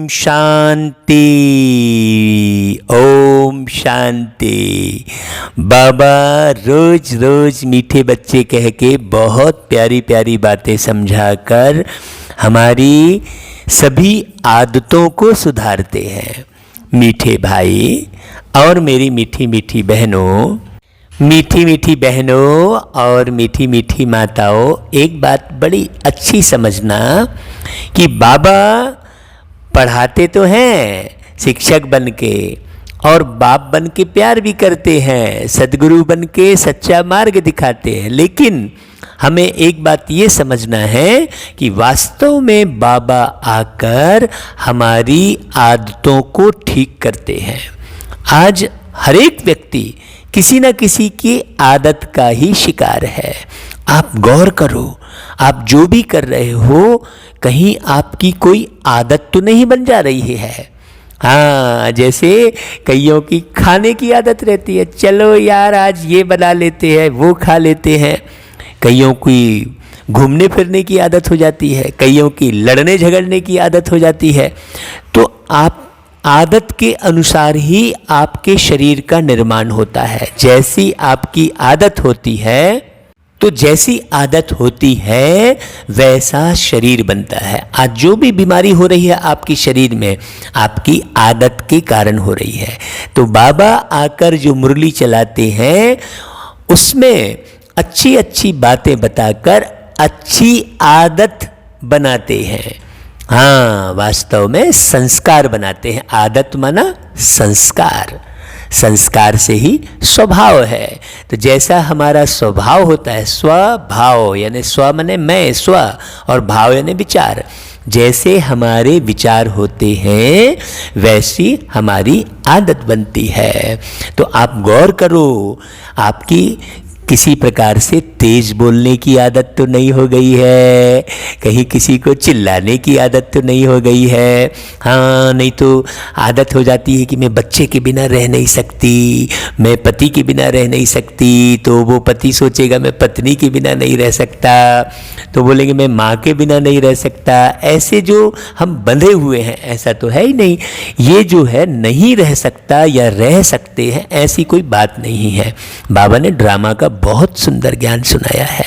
शांति, ओम शांति। बाबा रोज रोज मीठे बच्चे कह के बहुत प्यारी प्यारी बातें समझाकर हमारी सभी आदतों को सुधारते हैं। मीठे भाई और मेरी मीठी मीठी बहनों, मीठी मीठी बहनों और मीठी मीठी माताओं, एक बात बड़ी अच्छी समझना कि बाबा पढ़ाते तो हैं शिक्षक बन के, और बाप बन के प्यार भी करते हैं, सद्गुरु बन के सच्चा मार्ग दिखाते हैं, लेकिन हमें एक बात ये समझना है कि वास्तव में बाबा आकर हमारी आदतों को ठीक करते हैं। आज हर एक व्यक्ति किसी न किसी की आदत का ही शिकार है। आप गौर करो, आप जो भी कर रहे हो कहीं आपकी कोई आदत तो नहीं बन जा रही है। हाँ, जैसे कईयों की खाने की आदत रहती है, चलो यार आज ये बना लेते हैं, वो खा लेते हैं। कईयों की घूमने फिरने की आदत हो जाती है, कईयों की लड़ने झगड़ने की आदत हो जाती है। तो आप आदत के अनुसार ही आपके शरीर का निर्माण होता है। जैसी आपकी आदत होती है, तो जैसी आदत होती है वैसा शरीर बनता है। आज जो भी बीमारी हो रही है आपके शरीर में, आपकी आदत के कारण हो रही है। तो बाबा आकर जो मुरली चलाते हैं उसमें अच्छी अच्छी बातें बताकर अच्छी आदत बनाते हैं। हाँ, वास्तव में संस्कार बनाते हैं। आदत माना संस्कार, संस्कार से ही स्वभाव है। तो जैसा हमारा स्वभाव होता है, स्वभाव यानी स्व माने मैं, स्व, और भाव यानी विचार। जैसे हमारे विचार होते हैं वैसी हमारी आदत बनती है। तो आप गौर करो, आपकी किसी प्रकार से तेज बोलने की आदत तो नहीं हो गई है, कहीं किसी को चिल्लाने की आदत तो नहीं हो गई है। हाँ, नहीं तो आदत हो जाती है कि मैं बच्चे के बिना रह नहीं सकती, मैं पति के बिना रह नहीं सकती, तो वो पति सोचेगा मैं पत्नी के बिना नहीं रह सकता, तो बोलेंगे मैं माँ के बिना नहीं रह सकता। ऐसे जो हम बंधे हुए हैं, ऐसा तो है ही नहीं। ये जो है नहीं रह सकता या रह सकते हैं, ऐसी कोई बात नहीं है। बाबा ने ड्रामा का बहुत सुंदर ज्ञान सुनाया है,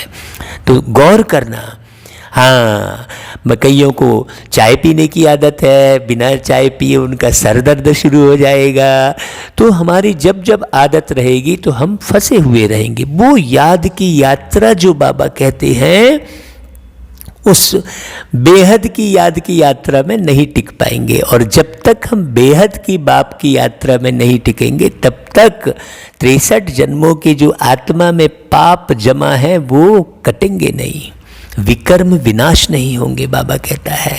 तो गौर करना। हाँ, कईयों को चाय पीने की आदत है, बिना चाय पिए उनका सर दर्द शुरू हो जाएगा। तो हमारी जब जब आदत रहेगी तो हम फंसे हुए रहेंगे। वो याद की यात्रा जो बाबा कहते हैं, उस बेहद की याद की यात्रा में नहीं टिक पाएंगे। और जब तक हम बेहद की बाप की यात्रा में नहीं टिकेंगे, तब तक 63 जन्मों के जो आत्मा में पाप जमा है वो कटेंगे नहीं, विकर्म विनाश नहीं होंगे, बाबा कहता है।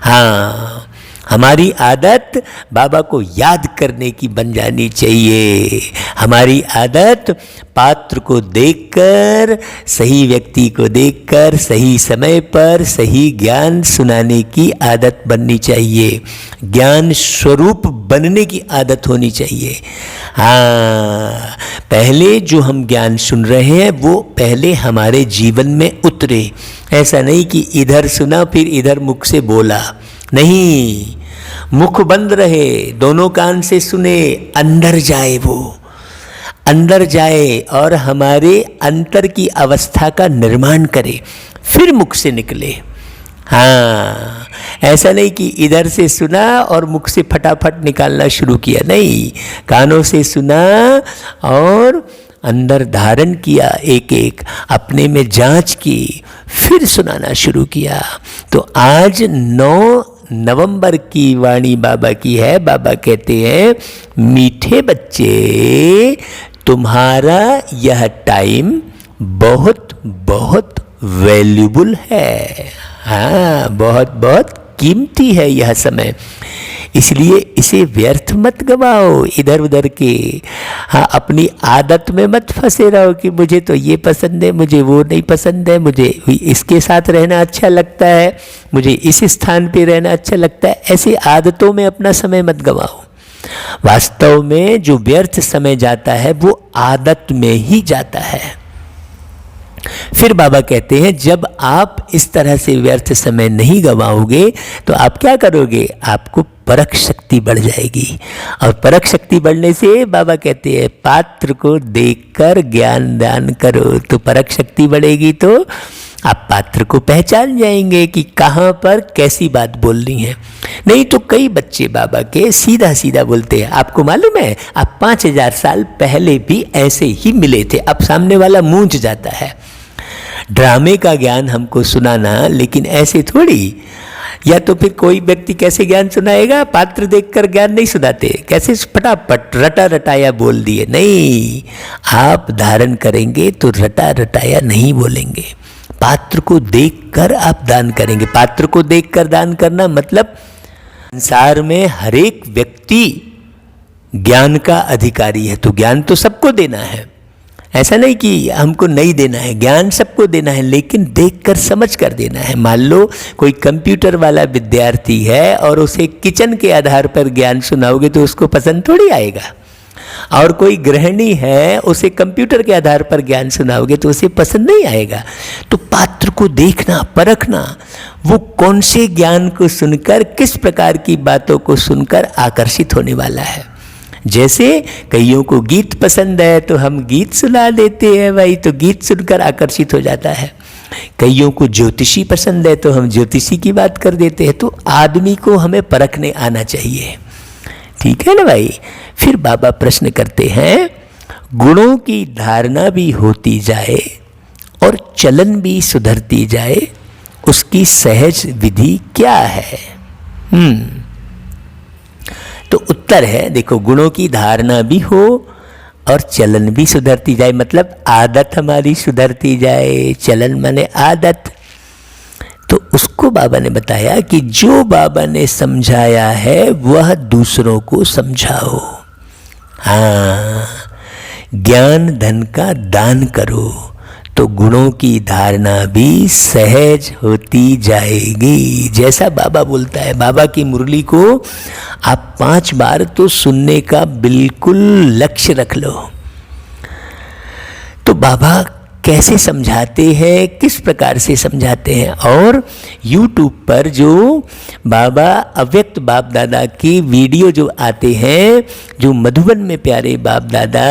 हाँ, हमारी आदत बाबा को याद करने की बन जानी चाहिए। हमारी आदत पात्र को देखकर, सही व्यक्ति को देखकर सही समय पर सही ज्ञान सुनाने की आदत बननी चाहिए। ज्ञान स्वरूप बनने की आदत होनी चाहिए। हाँ, पहले जो हम ज्ञान सुन रहे हैं वो पहले हमारे जीवन में उतरे। ऐसा नहीं कि इधर सुना फिर इधर मुख से बोला, नहीं, मुख बंद रहे, दोनों कान से सुने, अंदर जाए, वो अंदर जाए और हमारे अंतर की अवस्था का निर्माण करे, फिर मुख से निकले। हाँ, ऐसा नहीं कि इधर से सुना और मुख से फटाफट निकालना शुरू किया, नहीं, कानों से सुना और अंदर धारण किया, एक एक अपने में जांच की, फिर सुनाना शुरू किया। तो आज 9 नवंबर की वाणी बाबा की है। बाबा कहते हैं, मीठे बच्चे, तुम्हारा यह टाइम बहुत बहुत वैल्यूबल है। हाँ, बहुत बहुत कीमती है यह समय, इसलिए इसे व्यर्थ मत गवाओ इधर उधर के। हाँ, अपनी आदत में मत फंसे रहो कि मुझे तो ये पसंद है, मुझे वो नहीं पसंद है, मुझे इसके साथ रहना अच्छा लगता है, मुझे इस स्थान पे रहना अच्छा लगता है। ऐसी आदतों में अपना समय मत गवाओ। वास्तव में जो व्यर्थ समय जाता है वो आदत में ही जाता है। फिर बाबा कहते हैं जब आप इस तरह से व्यर्थ समय नहीं गवाओगे तो आप क्या करोगे, आपको परख शक्ति बढ़ जाएगी। और परख शक्ति बढ़ने से बाबा कहते हैं पात्र को देखकर ज्ञान दान करो। तो परख शक्ति बढ़ेगी तो आप पात्र को पहचान जाएंगे कि कहाँ पर कैसी बात बोलनी है। नहीं तो कई बच्चे बाबा के सीधा सीधा बोलते हैं। आपको मालूम है आप 5000 साल पहले भी ऐसे ही मिले थे। अब सामने वाला मूंझ जाता है। ड्रामे का ज्ञान हमको सुनाना, लेकिन ऐसे थोड़ी। या तो फिर कोई व्यक्ति कैसे ज्ञान सुनाएगा, पात्र देखकर ज्ञान नहीं सुनाते, कैसे फटाफट रटा रटाया बोल दिए। नहीं, आप धारण करेंगे तो रटा रटाया नहीं बोलेंगे, पात्र को देखकर आप दान करेंगे। पात्र को देखकर दान करना मतलब संसार में हर एक व्यक्ति ज्ञान का अधिकारी है, तो ज्ञान तो सबको देना है। ऐसा नहीं कि हमको नहीं देना है, ज्ञान सबको देना है, लेकिन देखकर समझ कर देना है। मान लो कोई कंप्यूटर वाला विद्यार्थी है और उसे किचन के आधार पर ज्ञान सुनाओगे तो उसको पसंद थोड़ी आएगा। और कोई गृहिणी है, उसे कंप्यूटर के आधार पर ज्ञान सुनाओगे तो उसे पसंद नहीं आएगा। तो पात्र को देखना, परखना, वो कौन से ज्ञान को सुनकर, किस प्रकार की बातों को सुनकर आकर्षित होने वाला है। जैसे कईयों को गीत पसंद है तो हम गीत सुना देते हैं भाई, तो गीत सुनकर आकर्षित हो जाता है। कईयों को ज्योतिषी पसंद है तो हम ज्योतिषी की बात कर देते हैं। तो आदमी को हमें परखने आना चाहिए, ठीक है ना भाई। फिर बाबा प्रश्न करते हैं, गुणों की धारणा भी होती जाए और चलन भी सुधरती जाए, उसकी सहज विधि क्या है। तो उत्तर है, देखो, गुणों की धारणा भी हो और चलन भी सुधरती जाए, मतलब आदत हमारी सुधरती जाए। चलन माने आदत। तो उसको बाबा ने बताया कि जो बाबा ने समझाया है वह दूसरों को समझाओ। हाँ, ज्ञान धन का दान करो तो गुणों की धारणा भी सहज होती जाएगी। जैसा बाबा बोलता है, बाबा की मुरली को आप 5 बार तो सुनने का बिल्कुल लक्ष्य रख लो। तो बाबा कैसे समझाते हैं, किस प्रकार से समझाते हैं। और YouTube पर जो बाबा अव्यक्त बाप दादा की वीडियो जो आते हैं, जो मधुबन में प्यारे बाप दादा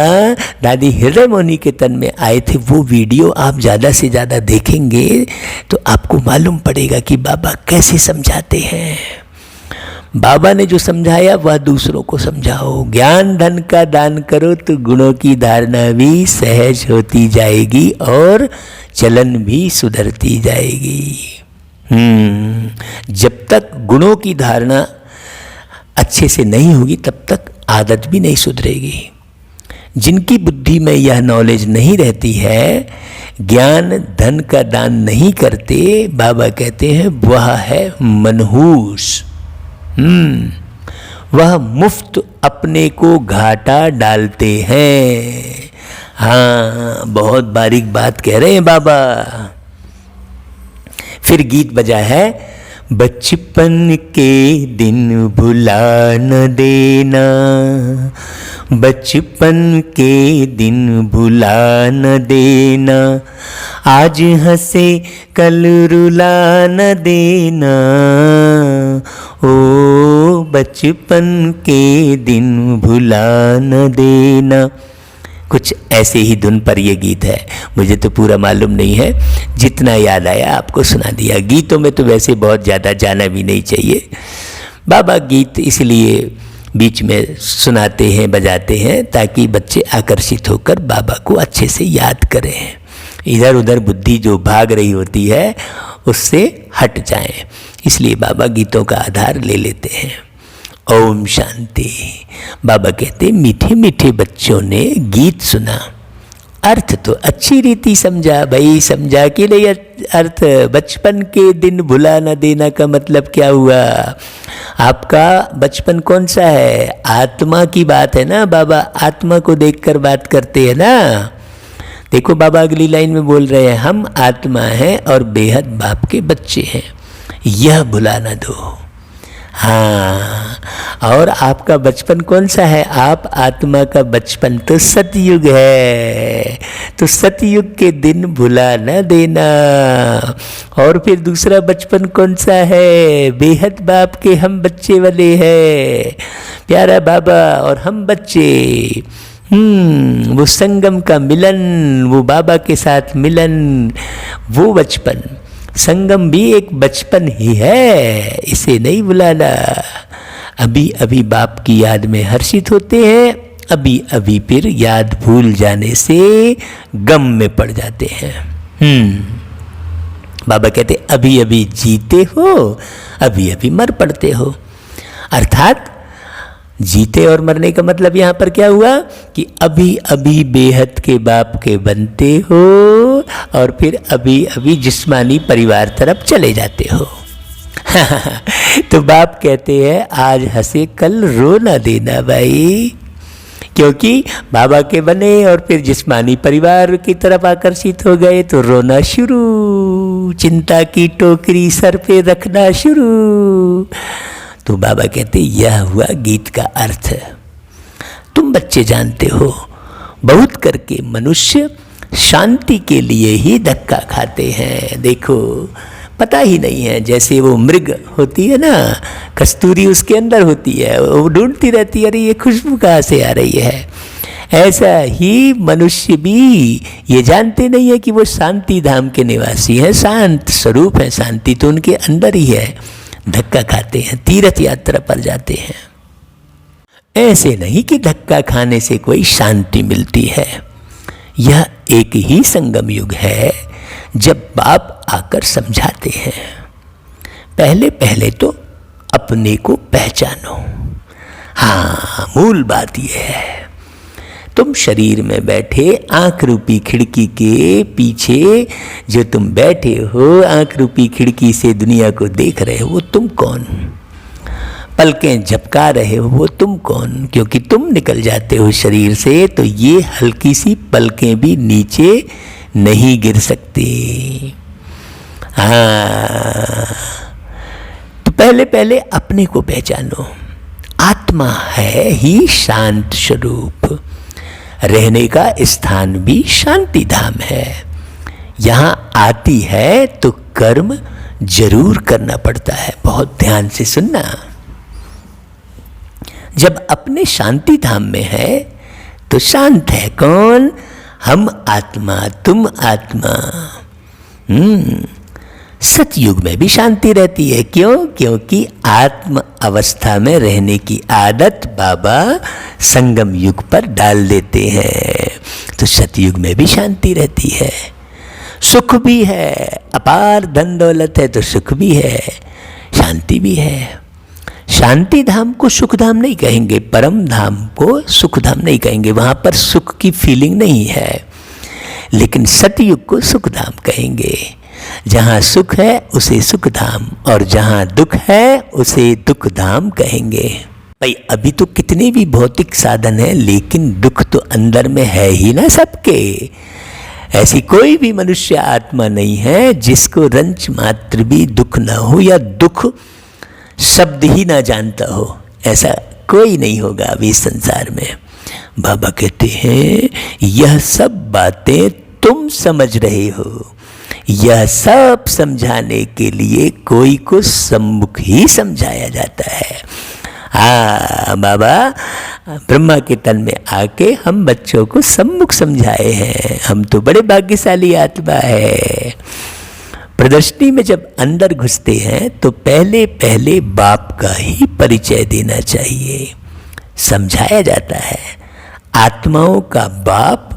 दादी हृदय मौनी के तन में आए थे, वो वीडियो आप ज़्यादा से ज़्यादा देखेंगे तो आपको मालूम पड़ेगा कि बाबा कैसे समझाते हैं। बाबा ने जो समझाया वह दूसरों को समझाओ। ज्ञान धन का दान करो तो गुणों की धारणा भी सहज होती जाएगी और चलन भी सुधरती जाएगी। जब तक गुणों की धारणा अच्छे से नहीं होगी तब तक आदत भी नहीं सुधरेगी। जिनकी बुद्धि में यह नॉलेज नहीं रहती है, ज्ञान धन का दान नहीं करते, बाबा कहते हैं वह है मनहूस। वह मुफ्त अपने को घाटा डालते हैं। हाँ, बहुत बारीक बात कह रहे हैं बाबा। फिर गीत बजा है, बचपन के दिन भुला न देना, बचपन के दिन भुला न देना, आज हंसे कल रुला न देना, ओ बचपन के दिन भुला न देना। कुछ ऐसे ही धुन पर यह गीत है, मुझे तो पूरा मालूम नहीं है, जितना याद आया आपको सुना दिया। गीतों में तो वैसे बहुत ज़्यादा जाना भी नहीं चाहिए। बाबा गीत इसलिए बीच में सुनाते हैं, बजाते हैं, ताकि बच्चे आकर्षित होकर बाबा को अच्छे से याद करें, इधर उधर बुद्धि जो भाग रही होती है उससे हट जाएं। इसलिए बाबा गीतों का आधार ले लेते हैं। ओम शांति। बाबा कहते मीठे मीठे बच्चों ने गीत सुना, अर्थ तो अच्छी रीति समझा। भाई समझा कि नहीं अर्थ? बचपन के दिन भुला न देना का मतलब क्या हुआ? आपका बचपन कौन सा है? आत्मा की बात है ना। बाबा आत्मा को देखकर बात करते हैं ना। देखो बाबा अगली लाइन में बोल रहे हैं, हम आत्मा हैं और बेहद बाप के बच्चे हैं, यह भुला न दो। हाँ, और आपका बचपन कौन सा है? आप आत्मा का बचपन तो सतयुग है, तो सतयुग के दिन भुला न देना। और फिर दूसरा बचपन कौन सा है? बेहद बाप के हम बच्चे वाले हैं, प्यारा बाबा और हम बच्चे। वो संगम का मिलन, वो बाबा के साथ मिलन, वो बचपन। संगम भी एक बचपन ही है, इसे नहीं भुलाना। अभी अभी बाप की याद में हर्षित होते हैं, अभी अभी फिर याद भूल जाने से गम में पड़ जाते हैं। बाबा कहते अभी अभी जीते हो, अभी अभी मर पड़ते हो। अर्थात जीते और मरने का मतलब यहाँ पर क्या हुआ कि अभी अभी बेहद के बाप के बनते हो और फिर अभी अभी जिस्मानी परिवार तरफ चले जाते हो। तो बाप कहते हैं आज हंसे कल रो ना देना भाई, क्योंकि बाबा के बने और फिर जिस्मानी परिवार की तरफ आकर्षित हो गए तो रोना शुरू, चिंता की टोकरी सर पे रखना शुरू। तो बाबा कहते यह हुआ गीत का अर्थ। तुम बच्चे जानते हो, बहुत करके मनुष्य शांति के लिए ही धक्का खाते हैं। देखो पता ही नहीं है, जैसे वो मृग होती है ना, कस्तूरी उसके अंदर होती है, वो ढूंढती रहती है अरे ये खुशबू कहाँ से आ रही है। ऐसा ही मनुष्य भी ये जानते नहीं है कि वो शांति धाम के निवासी हैं, शांत स्वरूप है, शांति तो उनके अंदर ही है। धक्का खाते हैं, तीर्थ यात्रा पर जाते हैं। ऐसे नहीं कि धक्का खाने से कोई शांति मिलती है। यह एक ही संगम युग है जब बाप आकर समझाते हैं। पहले पहले तो अपने को पहचानो। हाँ, मूल बात यह है, तुम शरीर में बैठे आंख रूपी खिड़की के पीछे जो तुम बैठे हो, आंख रूपी खिड़की से दुनिया को देख रहे हो, वो तुम कौन? पलकें झपका रहे हो, वो तुम कौन? क्योंकि तुम निकल जाते हो शरीर से तो ये हल्की सी पलकें भी नीचे नहीं गिर सकती। हाँ, तो पहले पहले अपने को पहचानो। आत्मा है ही शांत स्वरूप, रहने का स्थान भी शांति धाम है। यहाँ आती है तो कर्म जरूर करना पड़ता है। बहुत ध्यान से सुनना। जब अपने शांति धाम में है तो शांत है कौन? हम आत्मा, तुम आत्मा। सतयुग में भी शांति रहती है। क्यों? क्योंकि आत्म अवस्था में रहने की आदत बाबा संगम युग पर डाल देते हैं, तो सतयुग में भी शांति रहती है। सुख भी है, अपार धन दौलत है तो सुख भी है, शांति भी है। शांति धाम को सुख धाम नहीं कहेंगे, परम धाम को सुख धाम नहीं कहेंगे, वहाँ पर सुख की फीलिंग नहीं है। लेकिन सतयुग को सुख धाम कहेंगे। जहाँ सुख है उसे सुख धाम और जहाँ दुख है उसे दुख धाम कहेंगे। भाई अभी तो कितने भी भौतिक साधन हैं, लेकिन दुख तो अंदर में है ही ना सबके। ऐसी कोई भी मनुष्य आत्मा नहीं है जिसको रंच मात्र भी दुख ना हो या दुख शब्द ही ना जानता हो। ऐसा कोई नहीं होगा अभी इस संसार में। बाबा कहते हैं यह सब बातें तुम समझ रहे हो, यह सब समझाने के लिए कोई को सम्मुख ही समझाया जाता है। हाँ, बाबा ब्रह्मा के तन में आके हम बच्चों को सम्मुख समझाए हैं। हम तो बड़े भाग्यशाली आत्मा है। प्रदर्शनी में जब अंदर घुसते हैं तो पहले पहले बाप का ही परिचय देना चाहिए। समझाया जाता है आत्माओं का बाप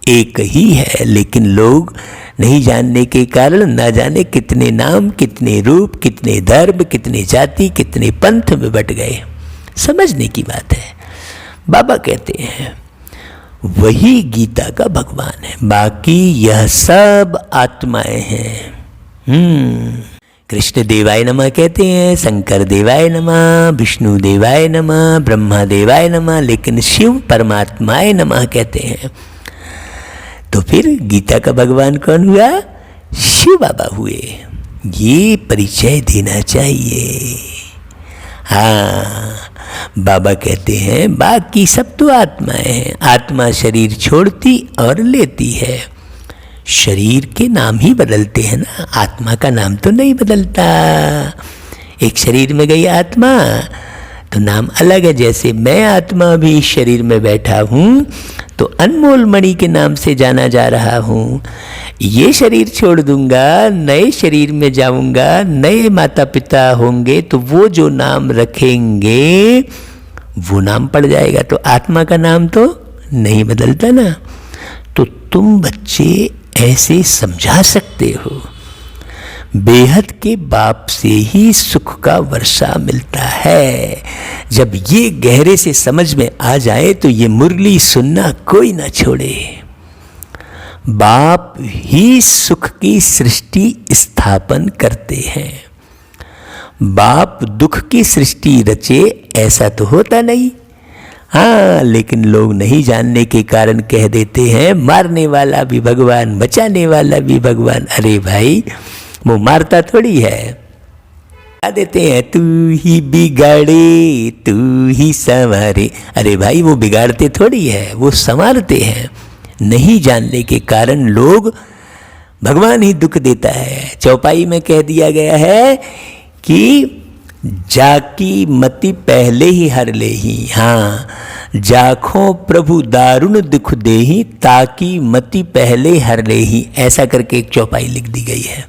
एक ही है, लेकिन लोग नहीं जानने के कारण ना जाने कितने नाम, कितने रूप, कितने धर्म, कितने जाति, कितने पंथ में बट गए। समझने की बात है। बाबा कहते हैं वही गीता का भगवान है, बाकी यह सब आत्माएं हैं। कृष्ण देवाय नमः कहते हैं, शंकर देवाय नमः, विष्णु देवाय नमः, ब्रह्मा देवाय नमः, लेकिन शिव परमात्माय नमः कहते हैं। तो फिर गीता का भगवान कौन हुआ? शिव बाबा हुए। ये परिचय देना चाहिए। हाँ, बाबा कहते हैं बाकी सब तो आत्माएं हैं, आत्मा शरीर छोड़ती और लेती है। शरीर के नाम ही बदलते हैं ना, आत्मा का नाम तो नहीं बदलता। एक शरीर में गई आत्मा तो नाम अलग है। जैसे मैं आत्मा भी इस शरीर में बैठा हूँ तो अनमोल मणि के नाम से जाना जा रहा हूँ। ये शरीर छोड़ दूंगा, नए शरीर में जाऊंगा, नए माता पिता होंगे तो वो जो नाम रखेंगे वो नाम पड़ जाएगा। तो आत्मा का नाम तो नहीं बदलता ना। तो तुम बच्चे ऐसे समझा सकते हो, बेहद के बाप से ही सुख का वर्षा मिलता है। जब ये गहरे से समझ में आ जाए तो ये मुरली सुनना कोई ना छोड़े। बाप ही सुख की सृष्टि स्थापन करते हैं। बाप दुख की सृष्टि रचे ऐसा तो होता नहीं। हाँ, लेकिन लोग नहीं जानने के कारण कह देते हैं मारने वाला भी भगवान, बचाने वाला भी भगवान। अरे भाई, वो मारता थोड़ी है। क्या देते हैं, तू ही बिगाड़े तू ही संवारे। अरे भाई, वो बिगाड़ते थोड़ी है, वो संवारते हैं। नहीं जानने के कारण लोग भगवान ही दुख देता है। चौपाई में कह दिया गया है कि जाकी मति पहले ही हर ले ही। हाँ, जाखों प्रभु दारुण दुख देही ताकि मति पहले हर ले ही, ऐसा करके एक चौपाई लिख दी गई है।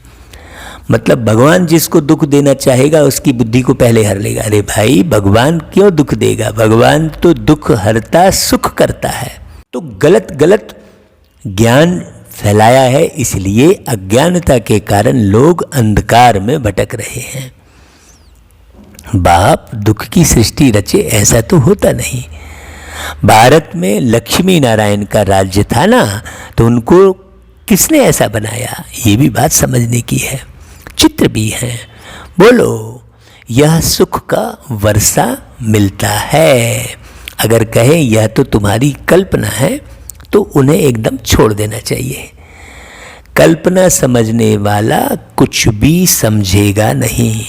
मतलब भगवान जिसको दुख देना चाहेगा उसकी बुद्धि को पहले हर लेगा। अरे भाई, भगवान क्यों दुख देगा? भगवान तो दुख हरता, सुख करता है। तो गलत गलत ज्ञान फैलाया है, इसलिए अज्ञानता के कारण लोग अंधकार में भटक रहे हैं। बाप दुख की सृष्टि रचे ऐसा तो होता नहीं। भारत में लक्ष्मी नारायण का राज्य था ना, तो उनको किसने ऐसा बनाया, ये भी बात समझने की है। चित्र भी है। बोलो, यह सुख का वर्षा मिलता है। अगर कहें यह तो तुम्हारी कल्पना है तो उन्हें एकदम छोड़ देना चाहिए। कल्पना समझने वाला कुछ भी समझेगा नहीं।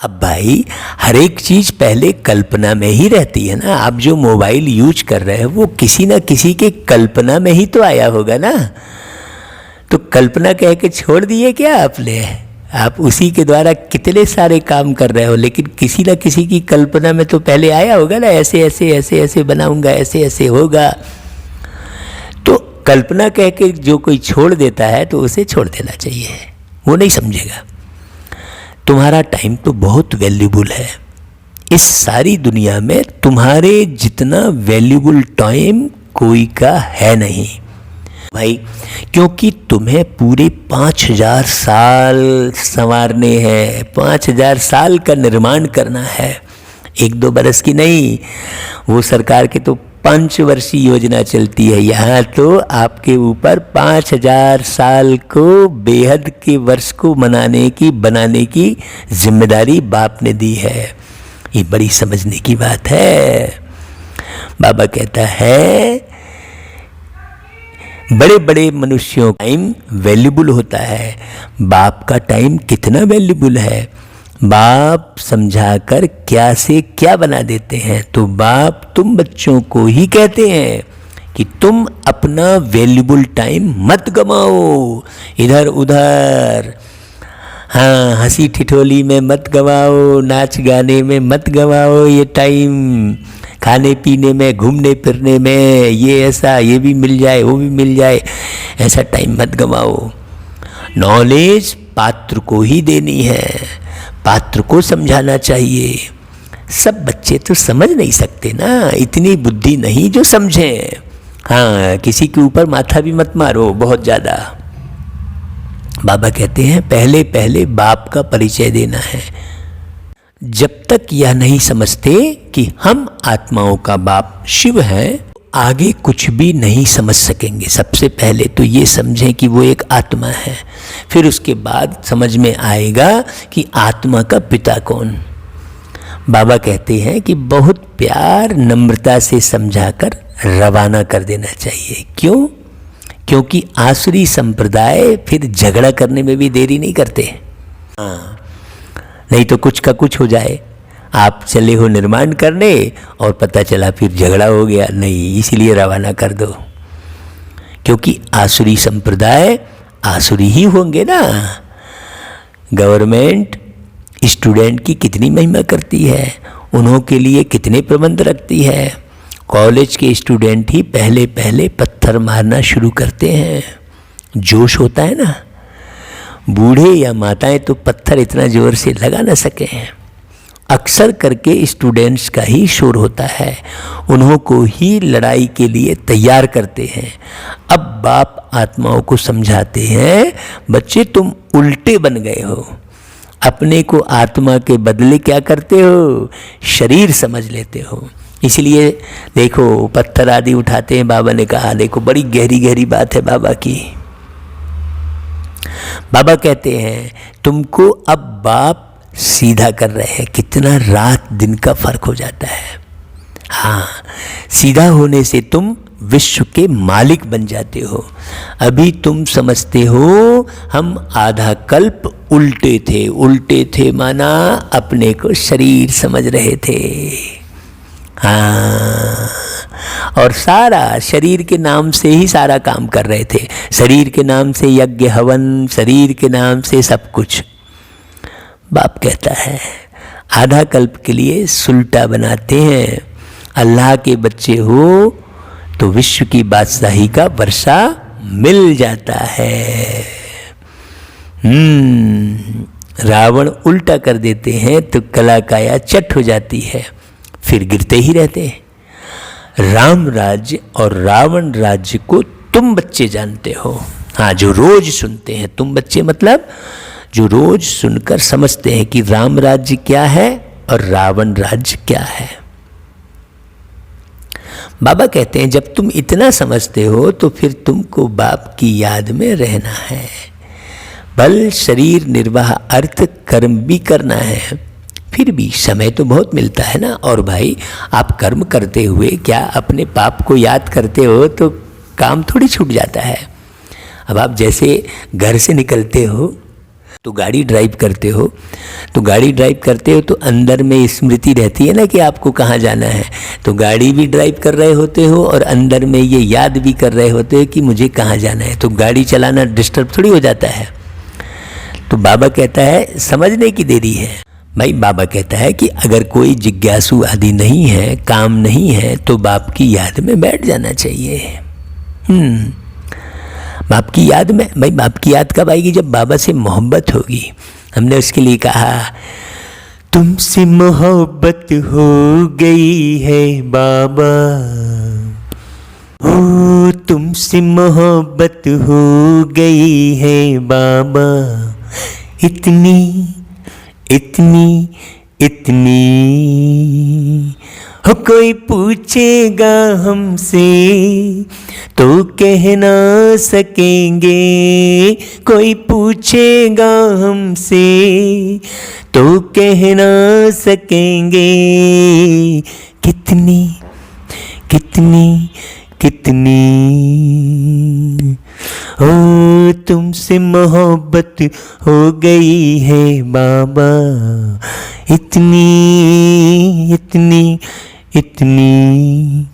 अब भाई, हर एक चीज़ पहले कल्पना में ही रहती है ना। आप जो मोबाइल यूज कर रहे हैं वो किसी ना किसी के कल्पना में ही तो आया होगा ना। तो कल्पना कह के छोड़ दिए क्या आपने? आप उसी के द्वारा कितने सारे काम कर रहे हो, लेकिन किसी ना किसी की कल्पना में तो पहले आया होगा ना, ऐसे ऐसे ऐसे ऐसे बनाऊंगा, ऐसे ऐसे होगा। तो कल्पना कह के जो कोई छोड़ देता है तो उसे छोड़ देना चाहिए, वो नहीं समझेगा। तुम्हारा टाइम तो बहुत वैल्यूबल है। इस सारी दुनिया में तुम्हारे जितना वैल्यूबल टाइम कोई का है नहीं भाई, क्योंकि तुम्हें पूरे 5000 साल संवारने हैं। 5000 साल का निर्माण करना है, 1-2 बरस की नहीं। वो सरकार के तो 5 वर्षीय योजना चलती है, यहाँ तो आपके ऊपर 5000 साल को बेहद के वर्ष को बनाने की जिम्मेदारी बाप ने दी है। ये बड़ी समझने की बात है। बाबा कहता है बड़े बड़े मनुष्यों का टाइम वैल्यूबल होता है, बाप का टाइम कितना वैल्यूबल है। बाप समझाकर क्या से क्या बना देते हैं। तो बाप तुम बच्चों को ही कहते हैं कि तुम अपना वैल्यूबल टाइम मत गवाओ इधर उधर। हाँ, हंसी ठिठोली में मत गवाओ, नाच गाने में मत गवाओ ये टाइम, खाने पीने में, घूमने फिरने में, ये ऐसा, ये भी मिल जाए, वो भी मिल जाए, ऐसा टाइम मत गवाओ। नॉलेज पात्र को ही देनी है, पात्र को समझाना चाहिए। सब बच्चे तो समझ नहीं सकते ना, इतनी बुद्धि नहीं जो समझें। हाँ, किसी के ऊपर माथा भी मत मारो बहुत ज़्यादा। बाबा कहते हैं पहले पहले बाप का परिचय देना है। जब तक यह नहीं समझते कि हम आत्माओं का बाप शिव है, आगे कुछ भी नहीं समझ सकेंगे। सबसे पहले तो ये समझें कि वो एक आत्मा है, फिर उसके बाद समझ में आएगा कि आत्मा का पिता कौन। बाबा कहते हैं कि बहुत प्यार नम्रता से समझाकर रवाना कर देना चाहिए। क्यों? क्योंकि आसुरी संप्रदाय फिर झगड़ा करने में भी देरी नहीं करते। हाँ, नहीं तो कुछ का कुछ हो जाए। आप चले हो निर्माण करने और पता चला फिर झगड़ा हो गया, नहीं इसीलिए रवाना कर दो, क्योंकि आसुरी संप्रदाय आसुरी ही होंगे ना। गवर्नमेंट स्टूडेंट की कितनी महिमा करती है, उन्हों के लिए कितने प्रबंध रखती है। कॉलेज के स्टूडेंट ही पहले पहले पत्थर मारना शुरू करते हैं, जोश होता है ना। बूढ़े या माताएं तो पत्थर इतना जोर से लगा ना सके हैं, अक्सर करके स्टूडेंट्स का ही शोर होता है, उन्हों को ही लड़ाई के लिए तैयार करते हैं। अब बाप आत्माओं को समझाते हैं, बच्चे तुम उल्टे बन गए हो, अपने को आत्मा के बदले क्या करते हो, शरीर समझ लेते हो। इसलिए देखो पत्थर आदि उठाते हैं। बाबा ने कहा, देखो बड़ी गहरी गहरी बात है बाबा की। बाबा कहते हैं तुमको अब बाप सीधा कर रहे हैं, कितना रात दिन का फर्क हो जाता है। हाँ, सीधा होने से तुम विश्व के मालिक बन जाते हो। अभी तुम समझते हो हम आधा कल्प उल्टे थे, उल्टे थे माना अपने को शरीर समझ रहे थे। हाँ, और सारा शरीर के नाम से ही सारा काम कर रहे थे, शरीर के नाम से यज्ञ हवन, शरीर के नाम से सब कुछ। बाप कहता है आधा कल्प के लिए सुलटा बनाते हैं। अल्लाह के बच्चे हो तो विश्व की बादशाही का वर्षा मिल जाता है। रावण उल्टा कर देते हैं तो कला काया चट हो जाती है, फिर गिरते ही रहते हैं। राम राज्य और रावण राज्य को तुम बच्चे जानते हो। हाँ, जो रोज सुनते हैं, तुम बच्चे मतलब जो रोज सुनकर समझते हैं कि राम राज्य क्या है और रावण राज्य क्या है। बाबा कहते हैं जब तुम इतना समझते हो तो फिर तुमको बाप की याद में रहना है। बल शरीर निर्वाह अर्थ कर्म भी करना है, फिर भी समय तो बहुत मिलता है ना। और भाई आप कर्म करते हुए क्या अपने पाप को याद करते हो तो काम थोड़ी छूट जाता है। अब आप जैसे घर से निकलते हो तो गाड़ी ड्राइव करते हो, तो गाड़ी ड्राइव करते हो तो अंदर में स्मृति रहती है ना कि आपको कहाँ जाना है। तो गाड़ी भी ड्राइव कर रहे होते हो और अंदर में ये याद भी कर रहे होते हो कि मुझे कहाँ जाना है। तो गाड़ी चलाना डिस्टर्ब थोड़ी हो जाता है। तो बाबा कहता है समझने की देरी है। भाई बाबा कहता है कि अगर कोई जिज्ञासु आदि नहीं है, काम नहीं है, तो बाप की याद में बैठ जाना चाहिए। बाप की याद में, भाई बाप की याद कब आएगी? जब बाबा से मोहब्बत होगी। हमने उसके लिए कहा तुमसे मोहब्बत हो गई है बाबा, ओ तुमसे मोहब्बत हो गई है बाबा, इतनी इतनी इतनी हो कोई पूछेगा हमसे तो कह ना सकेंगे, कोई पूछेगा हमसे तो कह ना सकेंगे, कितनी कितनी कितनी ओ तुमसे मोहब्बत हो गई है बाबा, इतनी इतनी इतनी।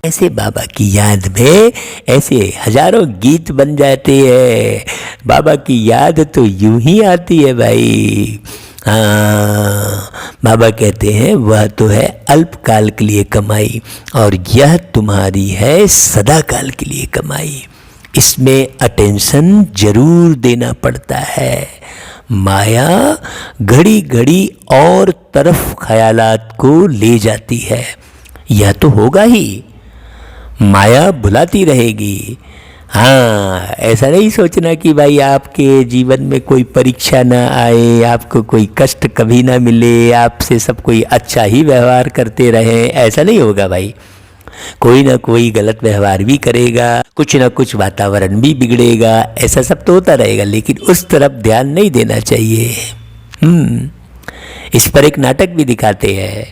ऐसे बाबा की याद में ऐसे हजारों गीत बन जाते हैं। बाबा की याद तो यूं ही आती है भाई। हाँ, बाबा कहते हैं वह तो है अल्पकाल के लिए कमाई और यह तुम्हारी है सदा काल के लिए कमाई। इसमें अटेंशन जरूर देना पड़ता है। माया घड़ी घड़ी और तरफ ख्यालात को ले जाती है। यह तो होगा ही, माया बुलाती रहेगी। हाँ, ऐसा नहीं सोचना कि भाई आपके जीवन में कोई परीक्षा ना आए, आपको कोई कष्ट कभी ना मिले, आपसे सब कोई अच्छा ही व्यवहार करते रहे। ऐसा नहीं होगा भाई। कोई ना कोई गलत व्यवहार भी करेगा, कुछ ना कुछ वातावरण भी बिगड़ेगा, ऐसा सब तो होता रहेगा, लेकिन उस तरफ ध्यान नहीं देना चाहिए। इस पर एक नाटक भी दिखाते हैं।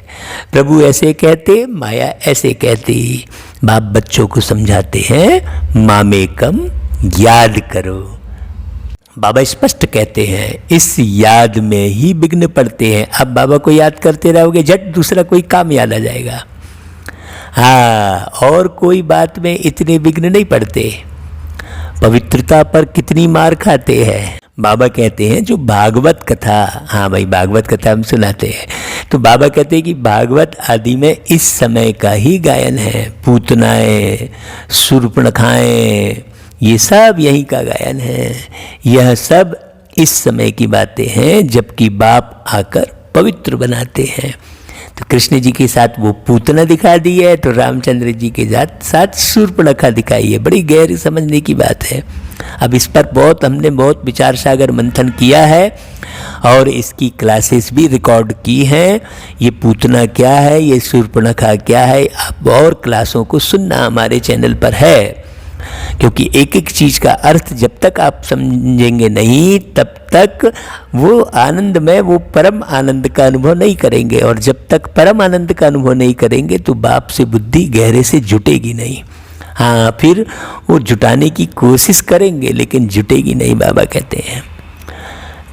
प्रभु ऐसे कहते, माया ऐसे कहती। बाप बच्चों को समझाते हैं मामेकम याद करो। बाबा स्पष्ट कहते हैं, इस याद में ही विघ्न पड़ते हैं। अब बाबा को याद करते रहोगे, झट दूसरा कोई काम याद आ जाएगा। हाँ, और कोई बात में इतने विघ्न नहीं पड़ते। पवित्रता पर कितनी मार खाते हैं। बाबा कहते हैं जो भागवत कथा, हाँ भाई भागवत कथा हम सुनाते हैं, तो बाबा कहते हैं कि भागवत आदि में इस समय का ही गायन है। पूतनाएं, शूर्पणखाएं, ये सब यहीं का गायन है। यह सब इस समय की बातें हैं जबकि बाप आकर पवित्र बनाते हैं। तो कृष्ण जी के साथ वो पूतना दिखा दी है, तो रामचंद्र जी के साथ शूर्पणखा दिखाई है। बड़ी गहरी समझने की बात है। अब इस पर हमने बहुत विचार सागर मंथन किया है और इसकी क्लासेस भी रिकॉर्ड की हैं। ये पूतना क्या है, ये शूर्पणखा क्या है, आप और क्लासों को सुनना हमारे चैनल पर है। क्योंकि एक एक चीज़ का अर्थ जब तक आप समझेंगे नहीं, तब तक वो आनंद में, वो परम आनंद का अनुभव नहीं करेंगे। और जब तक परम आनंद का अनुभव नहीं करेंगे तो बाप से बुद्धि गहरे से जुटेगी नहीं। हाँ, फिर वो जुटाने की कोशिश करेंगे लेकिन जुटेगी नहीं, बाबा कहते हैं।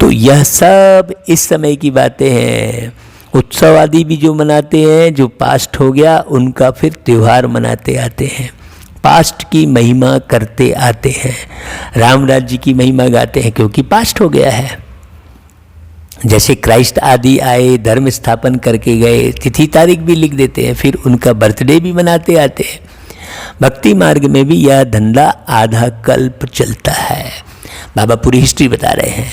तो यह सब इस समय की बातें हैं। उत्सव आदि भी जो मनाते हैं, जो पास्ट हो गया, उनका फिर त्यौहार मनाते आते हैं, पास्ट की महिमा करते आते हैं, राम राज्य की महिमा गाते हैं क्योंकि पास्ट हो गया है। जैसे क्राइस्ट आदि आए, धर्म स्थापन करके गए, तिथि तारीख भी लिख देते हैं, फिर उनका बर्थडे भी मनाते आते हैं। भक्ति मार्ग में भी यह धंधा आधा कल्प चलता है। बाबा पूरी हिस्ट्री बता रहे हैं।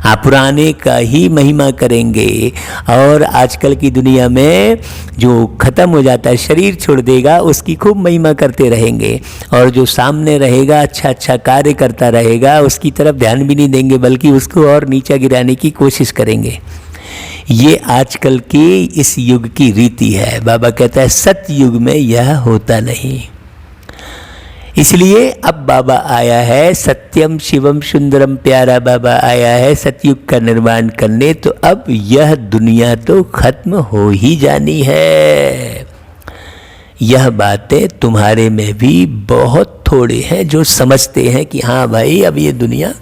आप पुराने का ही महिमा करेंगे और आजकल की दुनिया में जो खत्म हो जाता है, शरीर छोड़ देगा, उसकी खूब महिमा करते रहेंगे। और जो सामने रहेगा, अच्छा अच्छा कार्य करता रहेगा, उसकी तरफ ध्यान भी नहीं देंगे बल्कि उसको और नीचा गिराने की कोशिश करेंगे। ये आजकल के इस युग की रीति है। बाबा कहता है सत्य युग में यह होता नहीं। इसलिए अब बाबा आया है, सत्यम शिवम सुंदरम प्यारा बाबा आया है सतयुग का निर्माण करने। तो अब यह दुनिया तो खत्म हो ही जानी है। यह बातें तुम्हारे में भी बहुत थोड़े हैं जो समझते हैं कि हाँ भाई अब ये दुनिया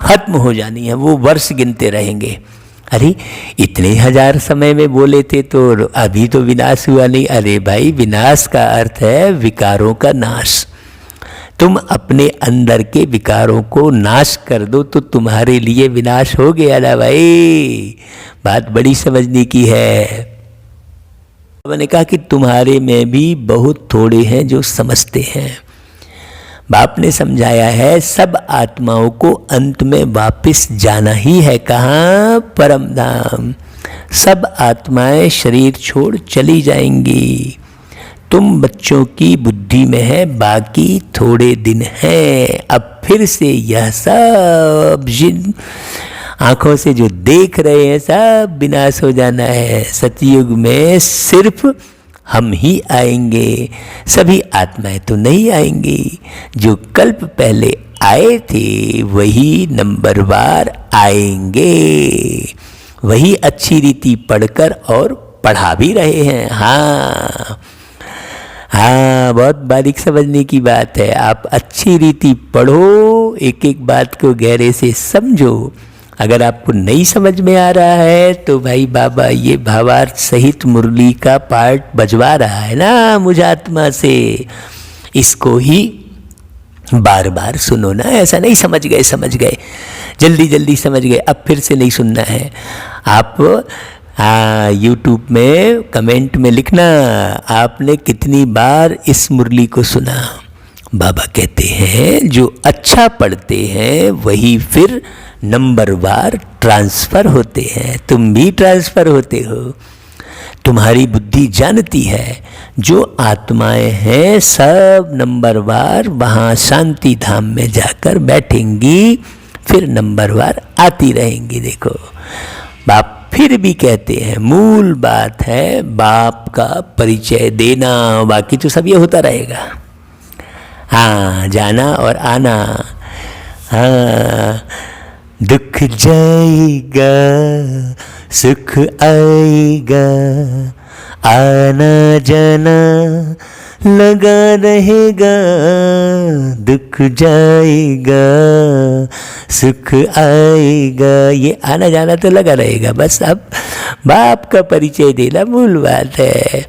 खत्म हो जानी है। वो वर्ष गिनते रहेंगे, अरे इतने हजार समय में बोले थे तो अभी तो विनाश हुआ नहीं। अरे भाई, विनाश का अर्थ है विकारों का नाश। तुम अपने अंदर के विकारों को नाश कर दो तो तुम्हारे लिए विनाश हो गया ना भाई। बात बड़ी समझने की है। मैंने कहा कि तुम्हारे में भी बहुत थोड़े हैं जो समझते हैं। बाप ने समझाया है सब आत्माओं को अंत में वापस जाना ही है। कहाँ? परम धाम। सब आत्माएं शरीर छोड़ चली जाएंगी। तुम बच्चों की बुद्धि में है बाकी थोड़े दिन हैं। अब फिर से यह सब जिन आँखों से जो देख रहे हैं सब विनाश हो जाना है। सतयुग में सिर्फ हम ही आएंगे, सभी आत्माएं तो नहीं आएंगी। जो कल्प पहले आए थे वही नंबरवार आएंगे। वही अच्छी रीति पढ़कर और पढ़ा भी रहे हैं। हाँ हाँ, बहुत बारीक समझने की बात है। आप अच्छी रीति पढ़ो, एक एक बात को गहरे से समझो। अगर आपको नहीं समझ में आ रहा है तो भाई बाबा ये भावार्थ सहित मुरली का पार्ट बजवा रहा है ना मुझ आत्मा से, इसको ही बार बार सुनो ना। ऐसा नहीं समझ गए जल्दी जल्दी समझ गए, अब फिर से नहीं सुनना है। आप यूट्यूब में कमेंट में लिखना आपने कितनी बार इस मुरली को सुना। बाबा कहते हैं जो अच्छा पढ़ते हैं वही फिर नंबरवार ट्रांसफ़र होते हैं। तुम भी ट्रांसफ़र होते हो। तुम्हारी बुद्धि जानती है जो आत्माएं हैं सब नंबरवार वहाँ शांति धाम में जाकर बैठेंगी, फिर नंबरवार आती रहेंगी। देखो बाप फिर भी कहते हैं मूल बात है बाप का परिचय देना, बाकी तो सब ये होता रहेगा। हाँ, जाना और आना। हाँ, दुख जाएगा सुख आएगा, आना जाना लगा रहेगा। दुख जाएगा सुख आएगा, ये आना जाना तो लगा रहेगा। बस अब बाप का परिचय देना मूल बात है।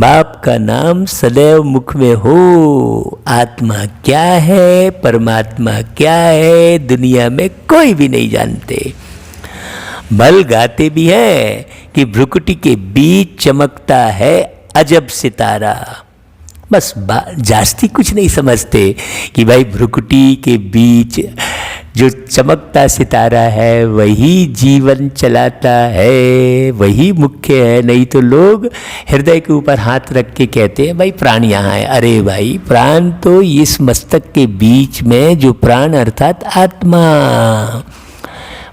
बाप का नाम सदैव मुख में हो। आत्मा क्या है, परमात्मा क्या है, दुनिया में कोई भी नहीं जानते। बल गाते भी हैं कि भ्रुकुटी के बीच चमकता है अजब सितारा। बस जास्ती कुछ नहीं समझते कि भाई भ्रुकुटी के बीच जो चमकता सितारा है वही जीवन चलाता है, वही मुख्य है। नहीं तो लोग हृदय के ऊपर हाथ रख के कहते हैं भाई प्राण यहाँ है। अरे भाई प्राण तो इस मस्तक के बीच में, जो प्राण अर्थात आत्मा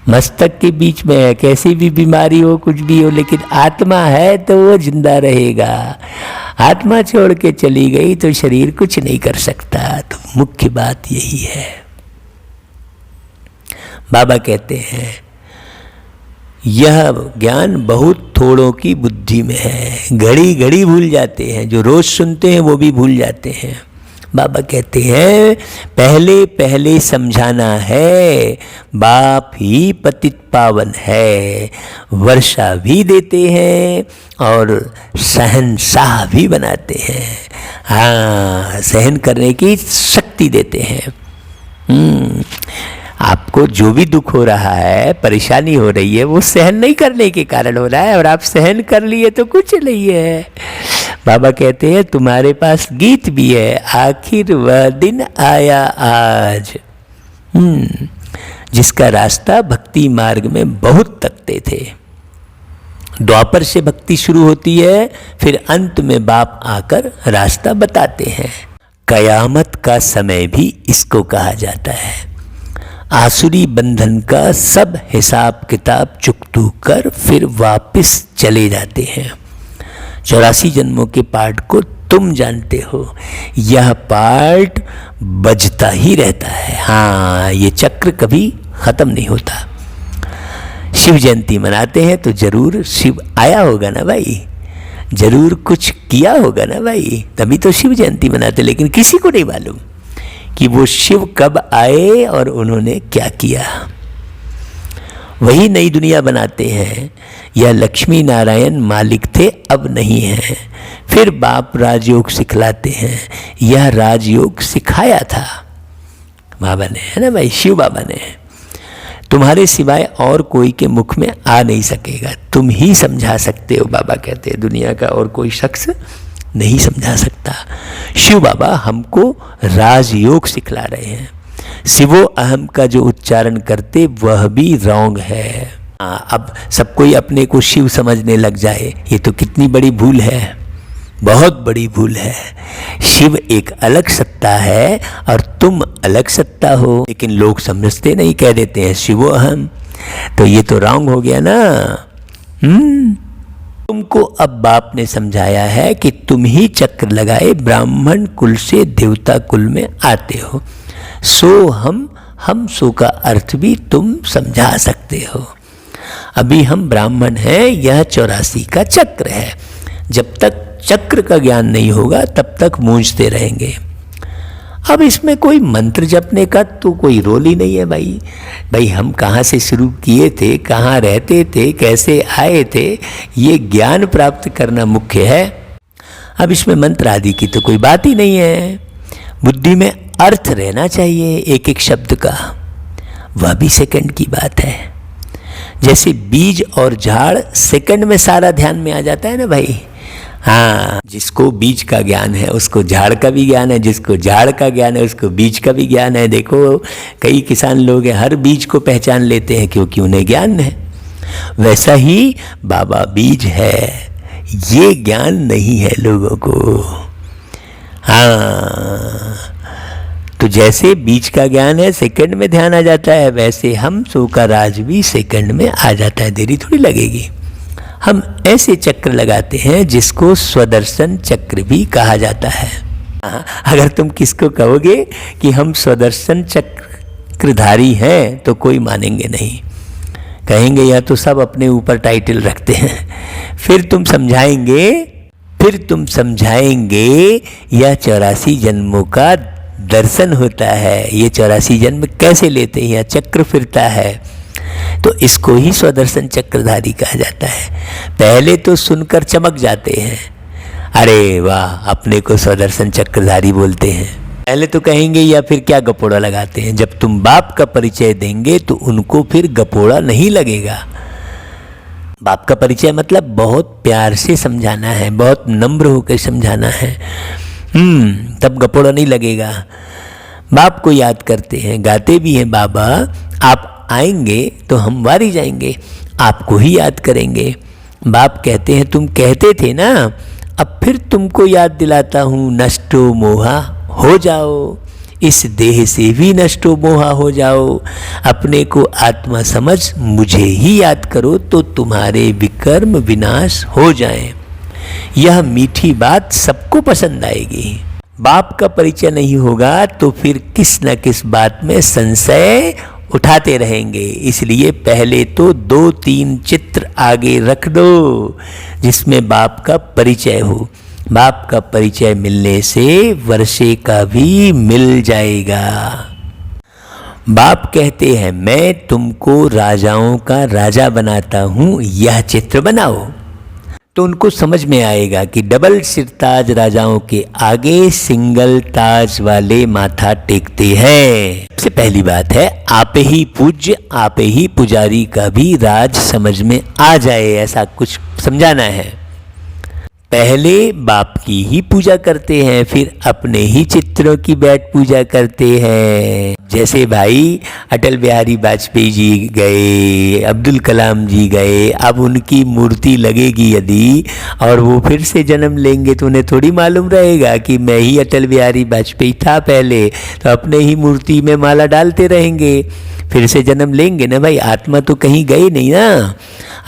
मस्तक के बीच में है। कैसी भी बीमारी हो, कुछ भी हो, लेकिन आत्मा है तो वो जिंदा रहेगा। आत्मा छोड़ के चली गई तो शरीर कुछ नहीं कर सकता। तो मुख्य बात यही है। बाबा कहते हैं यह ज्ञान बहुत थोड़ों की बुद्धि में है। घड़ी घड़ी भूल जाते हैं, जो रोज सुनते हैं वो भी भूल जाते हैं। बाबा कहते हैं पहले पहले समझाना है, बाप ही पतित पावन है। वर्षा भी देते हैं और सहनशाह भी बनाते हैं। हाँ, सहन करने की शक्ति देते हैं। आपको जो भी दुख हो रहा है, परेशानी हो रही है, वो सहन नहीं करने के कारण हो रहा है, और आप सहन कर लिए तो कुछ नहीं है। बाबा कहते हैं तुम्हारे पास गीत भी है, आखिर वह दिन आया आज। जिसका रास्ता भक्ति मार्ग में बहुत तकते थे। द्वापर से भक्ति शुरू होती है, फिर अंत में बाप आकर रास्ता बताते हैं। कयामत का समय भी इसको कहा जाता है। आसुरी बंधन का सब हिसाब किताब चुकतू कर फिर वापस चले जाते हैं। 84 जन्मों के पाठ को तुम जानते हो, यह पाठ बजता ही रहता है। हाँ, ये चक्र कभी खत्म नहीं होता। शिव जयंती मनाते हैं तो जरूर शिव आया होगा ना भाई, जरूर कुछ किया होगा ना भाई, तभी तो शिव जयंती मनाते। लेकिन किसी को नहीं मालूम कि वो शिव कब आए और उन्होंने क्या किया। वही नई दुनिया बनाते हैं। यह लक्ष्मी नारायण मालिक थे, अब नहीं है। फिर बाप राजयोग सिखलाते हैं। यह राजयोग सिखाया था बाबा ने, है ना भाई, शिव बाबा ने। तुम्हारे सिवाय और कोई के मुख में आ नहीं सकेगा, तुम ही समझा सकते हो। बाबा कहते हैं दुनिया का और कोई शख्स नहीं समझा सकता। शिव बाबा हमको राजयोग सिखला रहे हैं। शिवो अहम का जो उच्चारण करते वह भी रॉन्ग है। अब सब कोई अपने को शिव समझने लग जाए, ये तो कितनी बड़ी भूल है, बहुत बड़ी भूल है। शिव एक अलग सत्ता है और तुम अलग सत्ता हो, लेकिन लोग समझते नहीं, कह देते हैं शिवो अहम। तो ये तो रॉन्ग हो गया ना। तुमको अब बाप ने समझाया है कि तुम ही चक्र लगाए ब्राह्मण कुल से देवता कुल में आते हो। सो हम सो का अर्थ भी तुम समझा सकते हो। अभी हम ब्राह्मण हैं, यह 84 का चक्र है। जब तक चक्र का ज्ञान नहीं होगा तब तक मूंझते रहेंगे। अब इसमें कोई मंत्र जपने का तो कोई रोल ही नहीं है भाई। भाई हम कहाँ से शुरू किए थे, कहाँ रहते थे, कैसे आए थे, ये ज्ञान प्राप्त करना मुख्य है। अब इसमें मंत्र आदि की तो कोई बात ही नहीं है। बुद्धि में अर्थ रहना चाहिए एक एक शब्द का, वह भी सेकंड की बात है। जैसे बीज और झाड़ सेकंड में सारा ध्यान में आ जाता है ना भाई। हाँ, जिसको बीज का ज्ञान है उसको झाड़ का भी ज्ञान है, जिसको झाड़ का ज्ञान है उसको बीज का भी ज्ञान है। देखो कई किसान लोग हैं, हर बीज को पहचान लेते हैं क्योंकि उन्हें ज्ञान है। वैसा ही बाबा बीज है, ये ज्ञान नहीं है लोगों को। हाँ, तो जैसे बीज का ज्ञान है सेकंड में ध्यान आ जाता है, वैसे हम सो का राज भी सेकंड में आ जाता है, देरी थोड़ी लगेगी। हम ऐसे चक्र लगाते हैं जिसको स्वदर्शन चक्र भी कहा जाता है। अगर तुम किसको कहोगे कि हम स्वदर्शन चक्र चक्रधारी हैं तो कोई मानेंगे नहीं, कहेंगे यह तो सब अपने ऊपर टाइटल रखते हैं। फिर तुम समझाएंगे यह 84 जन्मों का दर्शन होता है, ये 84 जन्म कैसे लेते हैं, यह चक्र फिरता है, तो इसको ही स्वदर्शन चक्रधारी कहा जाता है। पहले तो सुनकर चमक जाते हैं, अरे वाह अपने को स्वदर्शन चक्रधारी बोलते हैं, पहले तो कहेंगे या फिर क्या गपोड़ा लगाते हैं। जब तुम बाप का परिचय देंगे तो उनको फिर गपोड़ा नहीं लगेगा। बाप का परिचय मतलब बहुत प्यार से समझाना है, बहुत नम्र होकर समझाना है, तब गपोड़ा नहीं लगेगा। बाप को याद करते हैं, गाते भी हैं, बाबा आप आएंगे तो हम वारी जाएंगे, आपको ही याद करेंगे। बाप कहते हैं तुम कहते थे ना, अब फिर तुमको याद दिलाता हूँ, नष्टो मोहा हो जाओ, इस देह से भी नष्टो मोहा हो जाओ, अपने को आत्मा समझ मुझे ही याद करो तो तुम्हारे विकर्म विनाश हो जाएं। यह मीठी बात सबको पसंद आएगी। बाप का परिचय नहीं होगा तो फिर किस न किस बात में संशय उठाते रहेंगे, इसलिए पहले तो 2-3 चित्र आगे रख दो जिसमें बाप का परिचय हो। बाप का परिचय मिलने से वर्षे का भी मिल जाएगा। बाप कहते हैं मैं तुमको राजाओं का राजा बनाता हूँ, यह चित्र बनाओ, तो उनको समझ में आएगा कि डबल सिरताज राजाओं के आगे सिंगल ताज वाले माथा टेकते हैं। सबसे पहली बात है आप ही पूज्य आप ही पुजारी का भी राज समझ में आ जाए, ऐसा कुछ समझाना है। पहले बाप की ही पूजा करते हैं, फिर अपने ही चित्रों की बैठ पूजा करते हैं। जैसे भाई अटल बिहारी वाजपेयी जी गए, अब्दुल कलाम जी गए, अब उनकी मूर्ति लगेगी यदि और वो फिर से जन्म लेंगे तो उन्हें थोड़ी मालूम रहेगा कि मैं ही अटल बिहारी वाजपेयी था पहले, तो अपने ही मूर्ति में माला डालते रहेंगे, फिर से जन्म लेंगे ना भाई। आत्मा तो कहीं गई नहीं ना,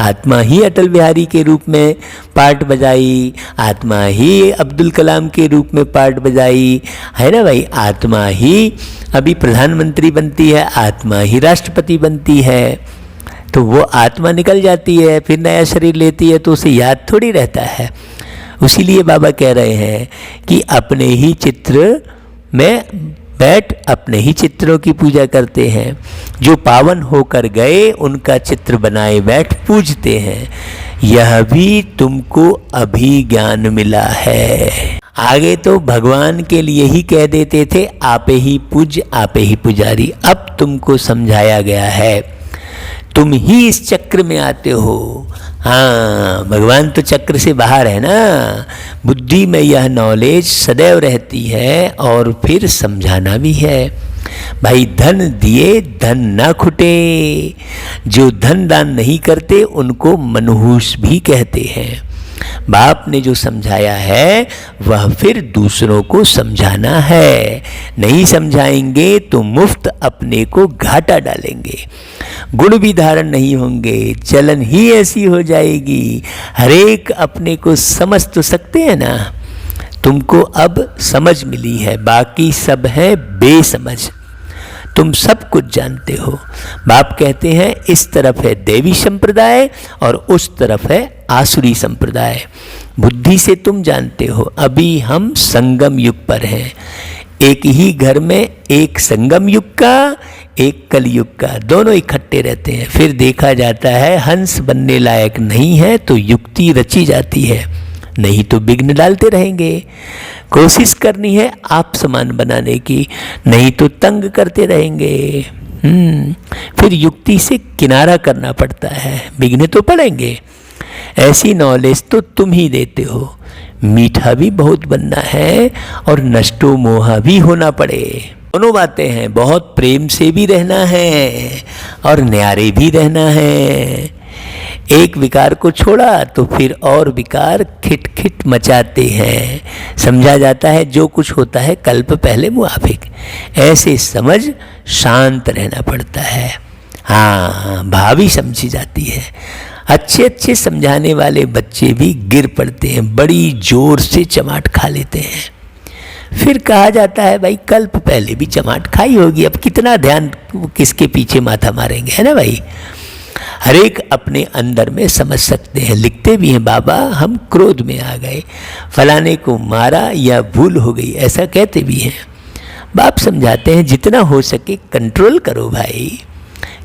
आत्मा ही अटल बिहारी के रूप में पार्ट बजाई, आत्मा ही अब्दुल कलाम के रूप में पार्ट बजाई, है ना भाई। आत्मा ही अभी प्रधानमंत्री बनती है, आत्मा ही राष्ट्रपति बनती है, तो वो आत्मा निकल जाती है फिर नया शरीर लेती है तो उसे याद थोड़ी रहता है। उसीलिए बाबा कह रहे हैं कि अपने ही चित्र में बैठ अपने ही चित्रों की पूजा करते हैं। जो पावन होकर गए उनका चित्र बनाए बैठ पूजते हैं। यह भी तुमको अभी ज्ञान मिला है। आगे तो भगवान के लिए ही कह देते थे आप ही पूज्य आप ही पुजारी, अब तुमको समझाया गया है, तुम ही इस चक्र में आते हो। हाँ, भगवान तो चक्र से बाहर है ना। बुद्धि में यह नॉलेज सदैव रहती है और फिर समझाना भी है। भाई धन दिए धन ना खुटे, जो धन दान नहीं करते उनको मनहूस भी कहते हैं। बाप ने जो समझाया है वह फिर दूसरों को समझाना है। नहीं समझाएंगे तो मुफ्त अपने को घाटा डालेंगे, गुण भी धारण नहीं होंगे, चलन ही ऐसी हो जाएगी। हरेक अपने को समझ तो सकते हैं ना। तुमको अब समझ मिली है, बाकी सब है बेसमझ। तुम सब कुछ जानते हो। बाप कहते हैं इस तरफ है देवी संप्रदाय और उस तरफ है आसुरी संप्रदाय। बुद्धि से तुम जानते हो अभी हम संगम युग पर हैं। एक ही घर में एक संगम युग का एक कलयुग का, दोनों इकट्ठे रहते हैं। फिर देखा जाता है हंस बनने लायक नहीं है तो युक्ति रची जाती है, नहीं तो विघ्न डालते रहेंगे। कोशिश करनी है आप समान बनाने की, नहीं तो तंग करते रहेंगे। फिर युक्ति से किनारा करना पड़ता है, विघ्न तो पड़ेंगे। ऐसी नॉलेज तो तुम ही देते हो। मीठा भी बहुत बनना है और नष्टो मोहा भी होना पड़े, दोनों बातें हैं। बहुत प्रेम से भी रहना है और न्यारे भी रहना है। एक विकार को छोड़ा तो फिर और विकार खिटखिट मचाते हैं। समझा जाता है जो कुछ होता है कल्प पहले मुआफिक, ऐसे समझ शांत रहना पड़ता है। हाँ, भावी समझी जाती है। अच्छे अच्छे समझाने वाले बच्चे भी गिर पड़ते हैं, बड़ी जोर से चमाट खा लेते हैं। फिर कहा जाता है भाई कल्प पहले भी चमाट खाई होगी, अब कितना ध्यान किसके पीछे माथा मारेंगे, है ना भाई। हर एक अपने अंदर में समझ सकते हैं। लिखते भी हैं बाबा हम क्रोध में आ गए, फलाने को मारा या भूल हो गई, ऐसा कहते भी हैं। बाप समझाते हैं जितना हो सके कंट्रोल करो भाई।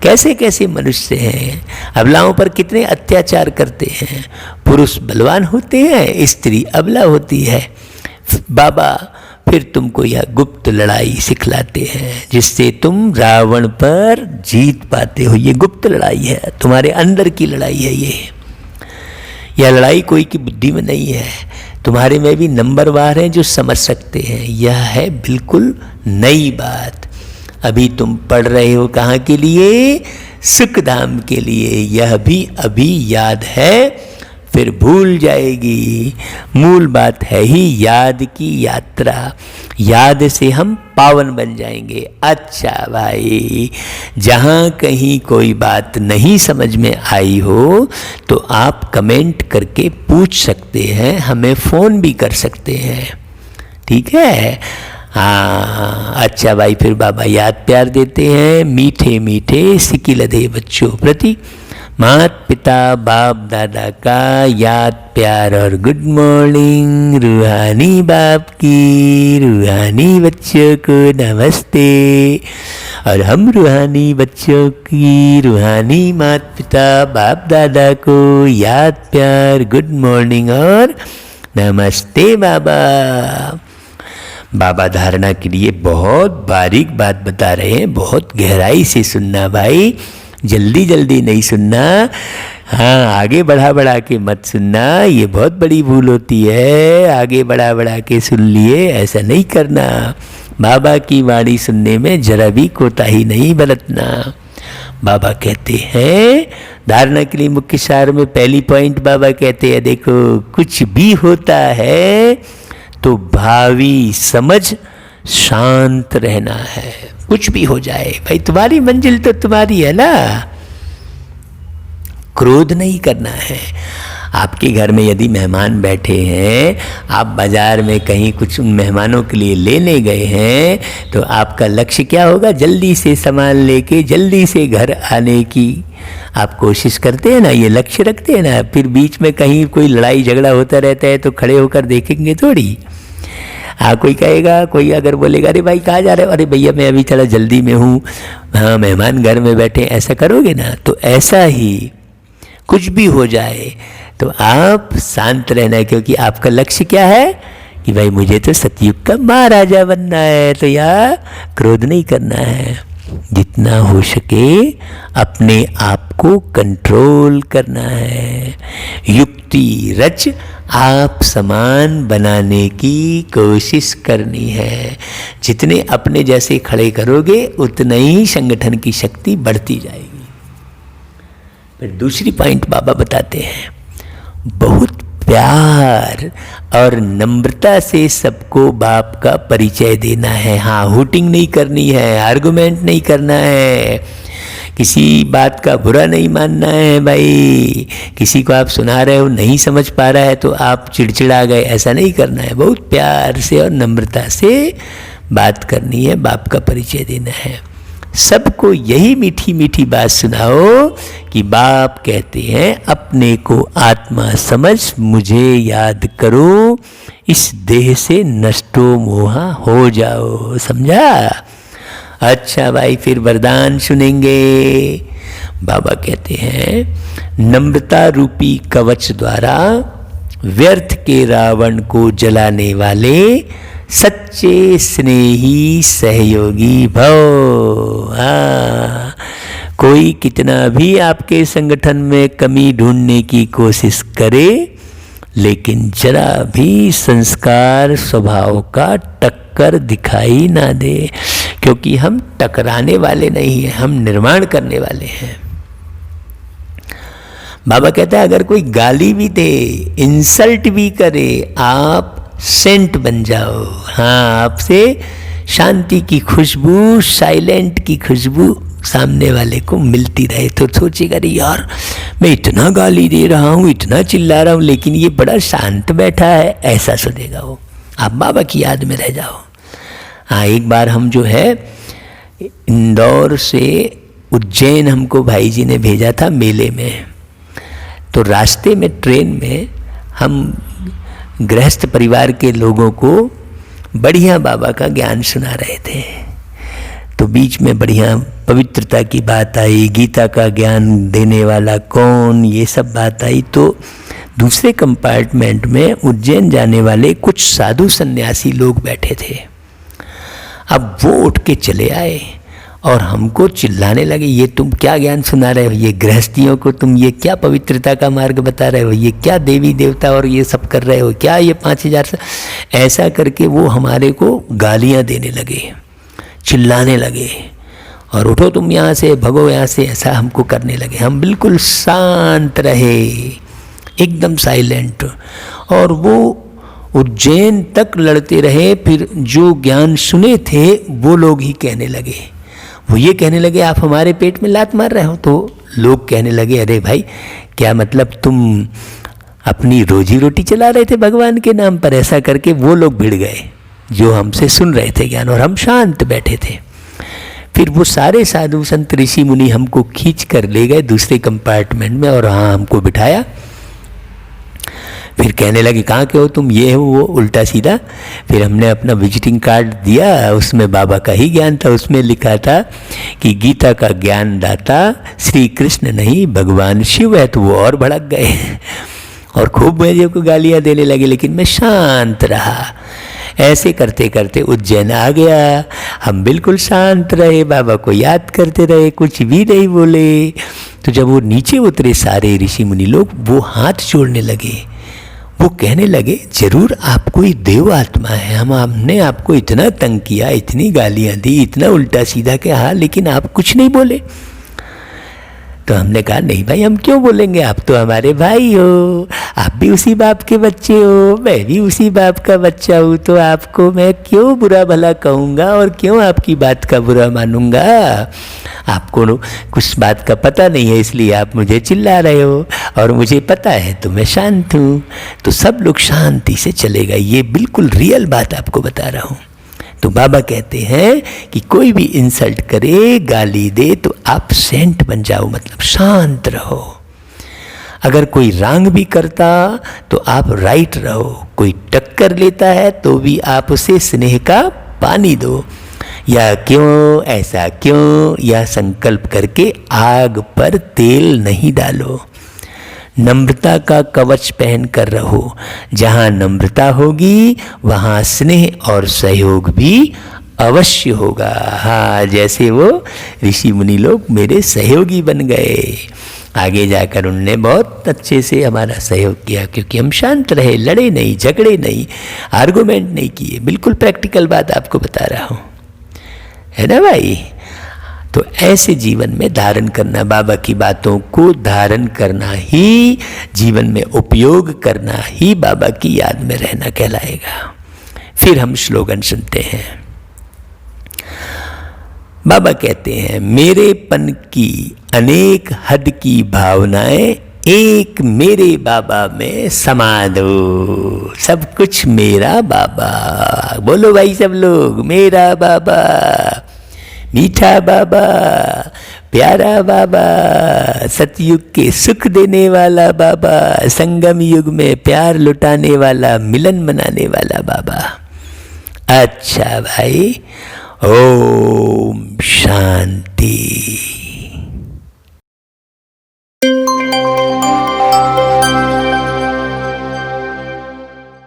कैसे कैसे मनुष्य हैं, अबलाओं पर कितने अत्याचार करते हैं। पुरुष बलवान होते हैं, स्त्री अबला होती है। बाबा फिर तुमको यह गुप्त लड़ाई सिखलाते हैं जिससे तुम रावण पर जीत पाते हो। ये गुप्त लड़ाई है, तुम्हारे अंदर की लड़ाई है। यह लड़ाई कोई की बुद्धि में नहीं है, तुम्हारे में भी नंबरवार हैं जो समझ सकते हैं। यह है बिल्कुल नई बात। अभी तुम पढ़ रहे हो कहाँ के लिए? सुखधाम के लिए। यह भी अभी याद है, फिर भूल जाएगी। मूल बात है ही याद की यात्रा। याद से हम पावन बन जाएंगे। अच्छा भाई, जहाँ कहीं कोई बात नहीं समझ में आई हो तो आप कमेंट करके पूछ सकते हैं, हमें फ़ोन भी कर सकते हैं, ठीक है। हाँ अच्छा भाई, फिर बाबा याद प्यार देते हैं। मीठे मीठे सिकिलधे बच्चों प्रति माता पिता बाप दादा का याद प्यार और गुड मॉर्निंग। रूहानी बाप की रूहानी बच्चों को नमस्ते, और हम रूहानी बच्चों की रूहानी माता पिता बाप दादा को याद प्यार गुड मॉर्निंग और नमस्ते बाबा। बाबा धारणा के लिए बहुत बारीक बात बता रहे हैं, बहुत गहराई से सुनना भाई, जल्दी जल्दी नहीं सुनना। हाँ, आगे बढ़ा बढ़ा के मत सुनना, ये बहुत बड़ी भूल होती है। आगे बढ़ा बढ़ा के सुन लिए, ऐसा नहीं करना। बाबा की वाणी सुनने में जरा भी कोताही नहीं बरतना। बाबा कहते हैं धारणा के लिए मुख्य सार में पहली पॉइंट बाबा कहते हैं, देखो कुछ भी होता है तो भावी समझ शांत रहना है। कुछ भी हो जाए भाई, तुम्हारी मंजिल तो तुम्हारी है ना, क्रोध नहीं करना है। आपके घर में यदि मेहमान बैठे हैं, आप बाजार में कहीं कुछ उन मेहमानों के लिए लेने गए हैं, तो आपका लक्ष्य क्या होगा? जल्दी से सामान लेके जल्दी से घर आने की आप कोशिश करते हैं ना, ये लक्ष्य रखते हैं ना। फिर बीच में कहीं कोई लड़ाई झगड़ा होता रहता है तो खड़े होकर देखेंगे थोड़ी। हाँ, कोई कहेगा, कोई अगर बोलेगा अरे भाई कहाँ जा रहे हो, अरे भैया मैं अभी थोड़ा जल्दी में हूँ, हाँ मेहमान घर में बैठे, ऐसा करोगे ना। तो ऐसा ही कुछ भी हो जाए तो आप शांत रहना है, क्योंकि आपका लक्ष्य क्या है कि भाई मुझे तो सतयुग का महाराजा बनना है, तो यार क्रोध नहीं करना है। जितना हो सके अपने आप को कंट्रोल करना है। युक्ति रच आप समान बनाने की कोशिश करनी है। जितने अपने जैसे खड़े करोगे उतना ही संगठन की शक्ति बढ़ती जाएगी। फिर दूसरी पॉइंट बाबा बताते हैं, बहुत प्यार और नम्रता से सबको बाप का परिचय देना है। हाँ, हुटिंग नहीं करनी है, आर्गुमेंट नहीं करना है, किसी बात का बुरा नहीं मानना है भाई। किसी को आप सुना रहे हो नहीं समझ पा रहा है तो आप चिड़चिड़ा गए, ऐसा नहीं करना है। बहुत प्यार से और नम्रता से बात करनी है, बाप का परिचय देना है। सबको यही मीठी मीठी बात सुनाओ कि बाप कहते हैं अपने को आत्मा समझ मुझे याद करो, इस देह से नष्टो मोहा हो जाओ। समझा? अच्छा भाई, फिर वरदान सुनेंगे। बाबा कहते हैं नम्रता रूपी कवच द्वारा व्यर्थ के रावण को जलाने वाले सच्चे स्नेही सहयोगी भव। हाँ, कोई कितना भी आपके संगठन में कमी ढूंढने की कोशिश करे, लेकिन जरा भी संस्कार स्वभाव का टक्कर दिखाई ना दे, क्योंकि हम टकराने वाले नहीं हैं, हम निर्माण करने वाले हैं। बाबा कहता है अगर कोई गाली भी दे, इंसल्ट भी करे, आप सेंट बन जाओ। हाँ, आपसे शांति की खुशबू, साइलेंट की खुशबू सामने वाले को मिलती रहे तो सोचेगा अरे यार मैं इतना गाली दे रहा हूँ, इतना चिल्ला रहा हूँ, लेकिन ये बड़ा शांत बैठा है, ऐसा सोचेगा वो। आप बाबा की याद में रह जाओ। हाँ, एक बार हम जो है इंदौर से उज्जैन हमको भाई जी ने भेजा था मेले में, तो रास्ते में ट्रेन में हम गृहस्थ परिवार के लोगों को बढ़िया बाबा का ज्ञान सुना रहे थे। तो बीच में बढ़िया पवित्रता की बात आई, गीता का ज्ञान देने वाला कौन, ये सब बात आई। तो दूसरे कंपार्टमेंट में उज्जैन जाने वाले कुछ साधु सन्यासी लोग बैठे थे। अब वो उठ के चले आए और हमको चिल्लाने लगे, ये तुम क्या ज्ञान सुना रहे हो, ये गृहस्थियों को तुम ये क्या पवित्रता का मार्ग बता रहे हो, ये क्या देवी देवता और ये सब कर रहे हो, क्या ये 5000 से ऐसा करके वो हमारे को गालियां देने लगे, चिल्लाने लगे और उठो तुम यहाँ से, भगो यहाँ से, ऐसा हमको करने लगे। हम बिल्कुल शांत रहे, एकदम साइलेंट, और वो उज्जैन तक लड़ते रहे। फिर जो ज्ञान सुने थे वो लोग ही कहने लगे, वो ये कहने लगे आप हमारे पेट में लात मार रहे हो। तो लोग कहने लगे अरे भाई क्या मतलब तुम अपनी रोजी रोटी चला रहे थे भगवान के नाम पर, ऐसा करके वो लोग भिड़ गए जो हमसे सुन रहे थे ज्ञान, और हम शांत बैठे थे। फिर वो सारे साधु संत ऋषि मुनि हमको खींच कर ले गए दूसरे कंपार्टमेंट में और हाँ हमको बिठाया। फिर कहने लगे कहाँ के हो तुम, ये हो वो, उल्टा सीधा। फिर हमने अपना विजिटिंग कार्ड दिया, उसमें बाबा का ही ज्ञान था, उसमें लिखा था कि गीता का ज्ञान दाता श्री कृष्ण नहीं भगवान शिव है। तो वो और भड़क गए और खूब मुझे को गालियाँ देने लगे, लेकिन मैं शांत रहा। ऐसे करते करते उज्जैन आ गया, हम बिल्कुल शांत रहे, बाबा को याद करते रहे, कुछ भी नहीं बोले। तो जब वो नीचे उतरे सारे ऋषि मुनि लोग, वो हाथ जोड़ने लगे, वो कहने लगे जरूर आप कोई देव आत्मा है, हमने आपको इतना तंग किया, इतनी गालियाँ दी, इतना उल्टा सीधा कि हाँ, लेकिन आप कुछ नहीं बोले। तो हमने कहा नहीं भाई हम क्यों बोलेंगे, आप तो हमारे भाई हो, आप भी उसी बाप के बच्चे हो, मैं भी उसी बाप का बच्चा हूँ, तो आपको मैं क्यों बुरा भला कहूँगा और क्यों आपकी बात का बुरा मानूंगा। आपको कुछ बात का पता नहीं है इसलिए आप मुझे चिल्ला रहे हो, और मुझे पता है तो मैं शांत हूँ। तो सब लोग शांति से चले गए। ये बिल्कुल रियल बात आपको बता रहा हूँ। तो बाबा कहते हैं कि कोई भी इंसल्ट करे, गाली दे, तो आप सेंट बन जाओ, मतलब शांत रहो। अगर कोई रांग भी करता तो आप राइट रहो, कोई टक्कर लेता है तो भी आप उसे स्नेह का पानी दो, या क्यों ऐसा क्यों, या संकल्प करके आग पर तेल नहीं डालो। नम्रता का कवच पहन कर रहो, जहाँ नम्रता होगी वहाँ स्नेह और सहयोग भी अवश्य होगा। हाँ, जैसे वो ऋषि मुनि लोग मेरे सहयोगी बन गए। आगे जाकर उनने बहुत अच्छे से हमारा सहयोग किया, क्योंकि हम शांत रहे, लड़े नहीं, झगड़े नहीं, आर्गुमेंट नहीं किए। बिल्कुल प्रैक्टिकल बात आपको बता रहा हूँ, है ना भाई। तो ऐसे जीवन में धारण करना, बाबा की बातों को धारण करना ही, जीवन में उपयोग करना ही बाबा की याद में रहना कहलाएगा। फिर हम स्लोगन सुनते हैं। बाबा कहते हैं मेरेपन की अनेक हद की भावनाएं एक मेरे बाबा में समा दो, सब कुछ मेरा बाबा। बोलो भाई सब लोग, मेरा बाबा, मीठा बाबा, प्यारा बाबा, सतयुग के सुख देने वाला बाबा, संगम युग में प्यार लुटाने वाला, मिलन मनाने वाला बाबा। अच्छा भाई, ओम शांति।